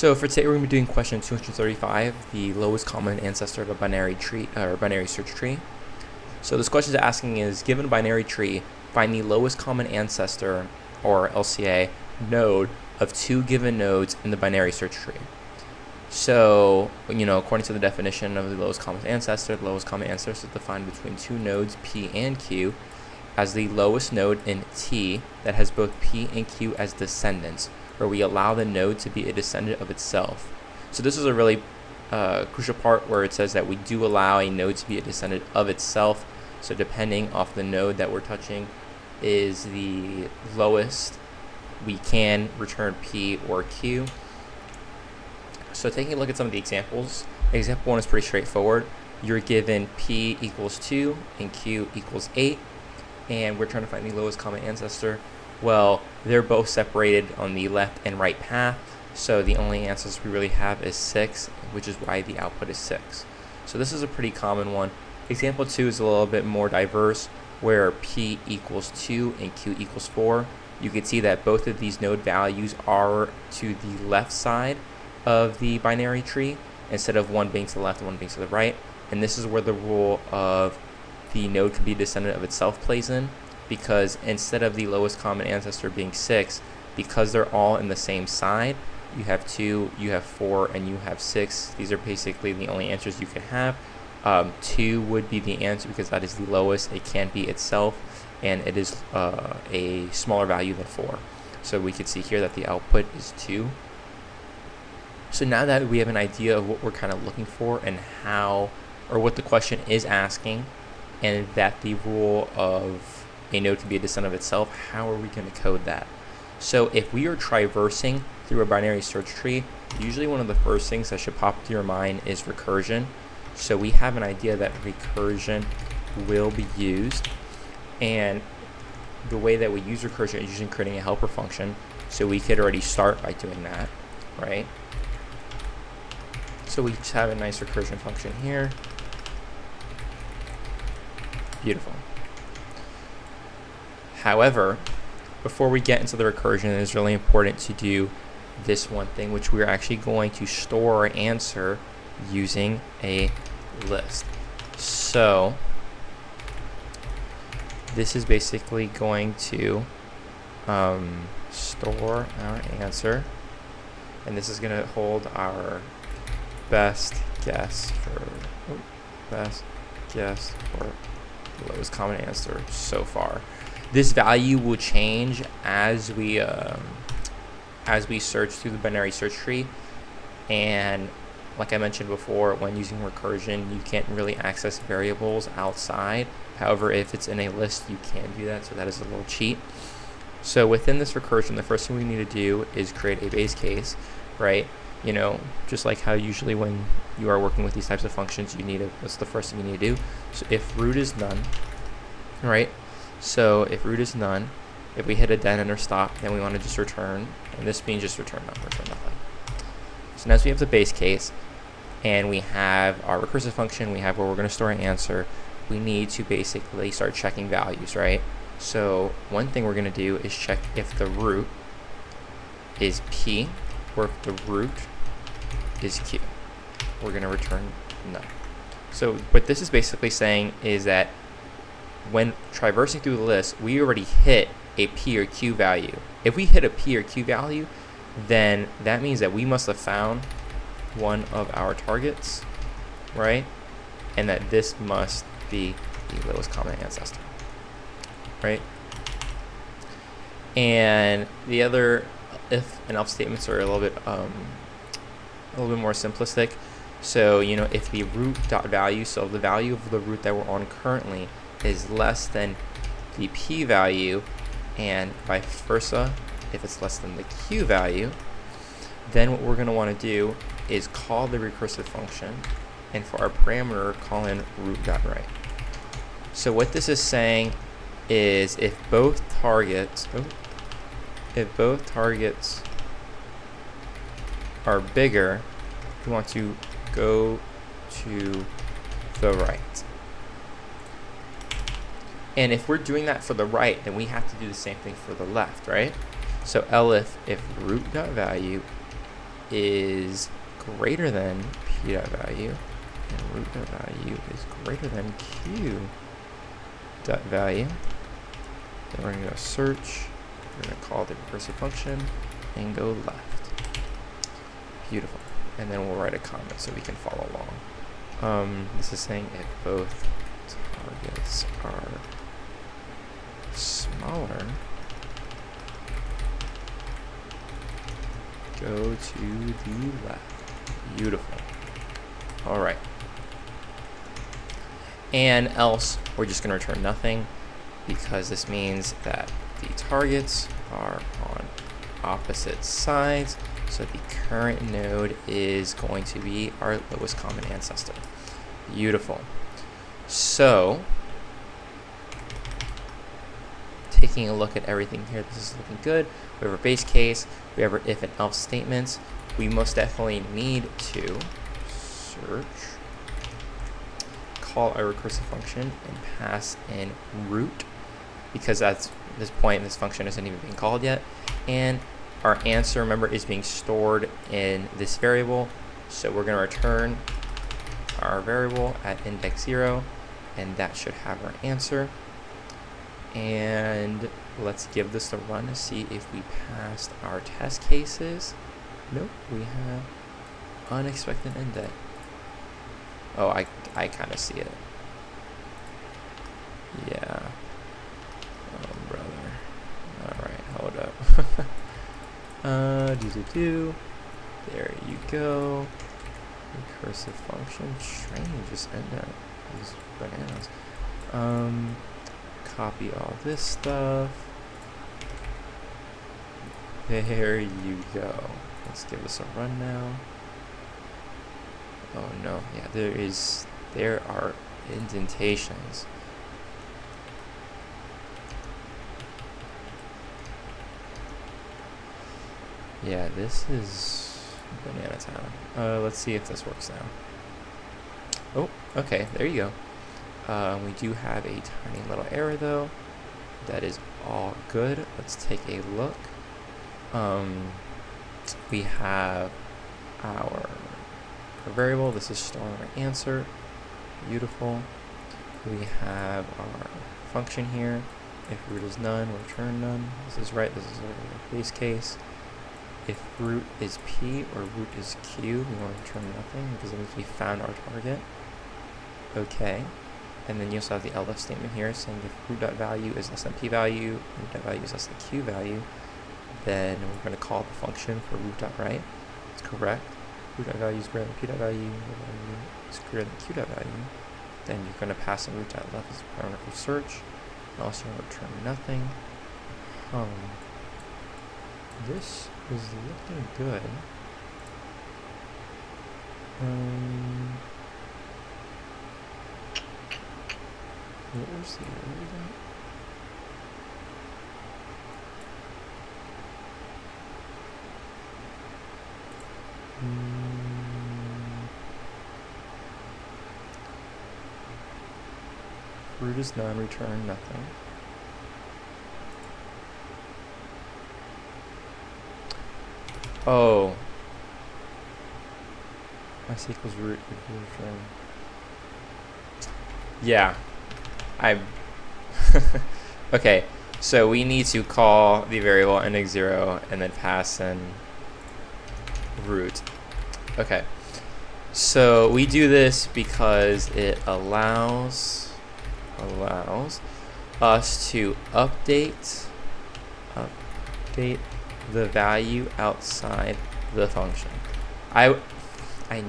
So for today, we're going to be doing question 235, the lowest common ancestor of a binary tree or binary search tree. So this question is asking is, given a binary tree, find the lowest common ancestor, or LCA, node of two given nodes in the binary search tree. So, according to the definition of the lowest common ancestor is defined between two nodes P and Q as the lowest node in T that has both P and Q as descendants, where we allow the node to be a descendant of itself. So this is a really crucial part where it says that we do allow a node to be a descendant of itself. So depending off the node that we're touching is the lowest, we can return P or Q. So taking a look at some of the examples, example 1 is pretty straightforward. You're given P equals 2 and Q equals 8, and we're trying to find the lowest common ancestor. Well, they're both separated on the left and right path, so the only ancestor we really have is 6, which is why the output is 6. So this is a pretty common one. Example 2 is a little bit more diverse, where P equals 2 and Q equals 4. You can see that both of these node values are to the left side of the binary tree, instead of one being to the left and one being to the right. And this is where the rule of the node can be a descendant of itself plays in, because instead of the lowest common ancestor being 6, because they're all in the same side, you have 2, you have 4, and you have 6. These are basically the only answers you can have. 2 would be the answer because that is the lowest. It can't be itself, and it is a smaller value than 4. So we can see here that the output is 2. So now that we have an idea of what we're kind of looking for and how, or what the question is asking, and that the rule of a node can be a descendant of itself, how are we going to code that? So if we are traversing through a binary search tree, usually one of the first things that should pop into your mind is recursion. So we have an idea that recursion will be used, and the way that we use recursion is using creating a helper function. So we could already start by doing that, right? So we just have a nice recursion function here. Beautiful. However, before we get into the recursion, it is really important to do this one thing, which we're actually going to store our answer using a list. So this is basically going to store our answer, and this is going to hold our best guess for lowest common answer so far. This value will change as we search through the binary search tree, and like I mentioned before, when using recursion, you can't really access variables outside. However, if it's in a list, you can do that, so that is a little cheat. So within this recursion, the first thing we need to do is create a base case, right? Just like how usually when you are working with these types of functions, that's the first thing you need to do. So if root is none, right? So if root is none, if we hit a dead end or stop, then we want to just return, and this means just return nothing. So now we have the base case, and we have our recursive function, we have where we're going to store an answer. We need to basically start checking values, right? So one thing we're going to do is check if the root is P or if the root is Q. We're going to return none. So what this is basically saying is that when traversing through the list, we already hit a P or Q value. If we hit a P or Q value, then that means that we must have found one of our targets, right? And that this must be the lowest common ancestor, right? And the other if and else statements are a little bit more simplistic. So if the root dot value, so the value of the root that we're on currently is less than the P value, and vice versa, if it's less than the Q value, then what we're going to want to do is call the recursive function, and for our parameter, call in root.right. So what this is saying is if both targets are bigger, we want to go to the right. And if we're doing that for the right, then we have to do the same thing for the left, right? So elif if root.value is greater than p dot value and root dot value is greater than q dot value, then we're going to go search, we're going to call the recursive function and go left. Beautiful. And then we'll write a comment so we can follow along. This is saying if both targets are smaller, go to the left. Beautiful. All right. And else, we're just going to return nothing because this means that the targets are on opposite sides. So the current node is going to be our lowest common ancestor. Beautiful. So, taking a look at everything here, this is looking good. We have our base case, we have our if and else statements. We most definitely need to search, call our recursive function, and pass in root, because at this point this function isn't even being called yet. And our answer, remember, is being stored in this variable. So we're going to return our variable at index 0, and that should have our answer. And let's give this a run to see if we passed our test cases. Nope, we have unexpected index. Oh, I kind of see it. Yeah. Oh, brother. All right, hold up. There you go. Recursive function. Strange, just indent. These bananas. Copy all this stuff. There you go. Let's give this a run now. Oh no, yeah, there are indentations. Yeah, this is banana town. Let's see if this works now. Oh, okay, there you go. We do have a tiny little error though. That is all good. Let's take a look. We have our variable. This is storing our answer. Beautiful. We have our function here. If root is none, we'll return none. This is right. This is our base case. If root is p or root is q, we want to return nothing because it means we found our target. Okay. And then you also have the elif statement here saying if root.value is less than p value, root.value is less than q value, then we're going to call the function for root.right. It's correct. Root.value is greater than p.value, root.value is greater than q.value. Then you're going to pass in root.left as a parameter for search. Also return nothing. This is looking good. What was the error again? Root is none, return nothing. Oh. S equals root return. Yeah. Okay, so we need to call the variable index 0 and then pass in root. Okay, so we do this because it allows us to update the value outside the function. I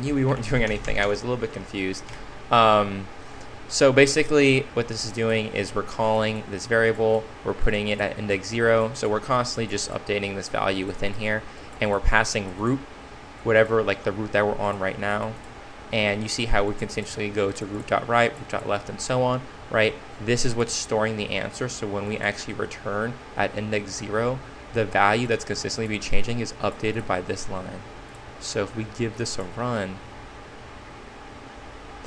knew we weren't doing anything. I was a little bit confused. So basically what this is doing is we're calling this variable, we're putting it at index 0, so we're constantly just updating this value within here, and we're passing root, whatever, like the root that we're on right now, and you see how we continuously go to root.right, root.left, and so on, right? This is what's storing the answer, so when we actually return at index 0, the value that's consistently be changing is updated by this line. So if we give this a run,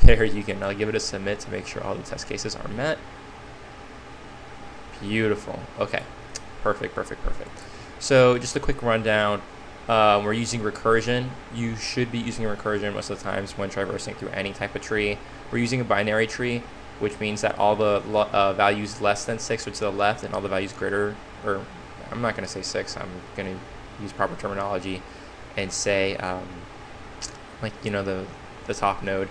there you go. Now give it a submit to make sure all the test cases are met. Beautiful. Okay. Perfect. So just a quick rundown. We're using recursion. You should be using recursion most of the times when traversing through any type of tree. We're using a binary tree, which means that all the values less than 6 are to the left, and all the values greater, or I'm not going to say 6, I'm going to use proper terminology and say, the top node.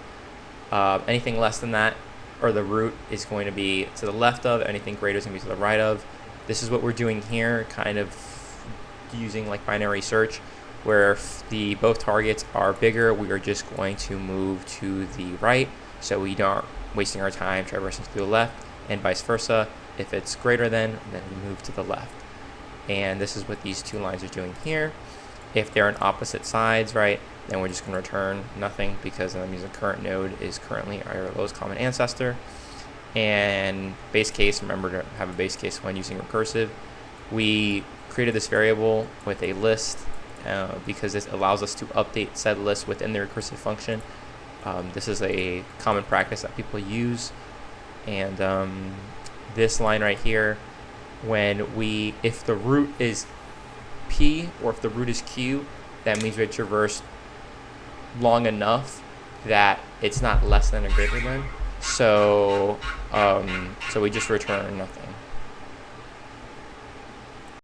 Anything less than that, or the root, is going to be to the left of. Anything greater is going to be to the right of. This is what we're doing here, kind of using like binary search, where if both targets are bigger, we are just going to move to the right, so we aren't wasting our time traversing through the left, and vice versa. If it's greater than, then we move to the left. And this is what these two lines are doing here. If they're on opposite sides, right, then we're just going to return nothing, because that means the current node is currently our lowest common ancestor. And base case, remember to have a base case when using recursive. We created this variable with a list because this allows us to update said list within the recursive function. This is a common practice that people use. And this line right here, if the root is P or if the root is Q, that means we traversed long enough that it's not less than or greater than. So we just return nothing.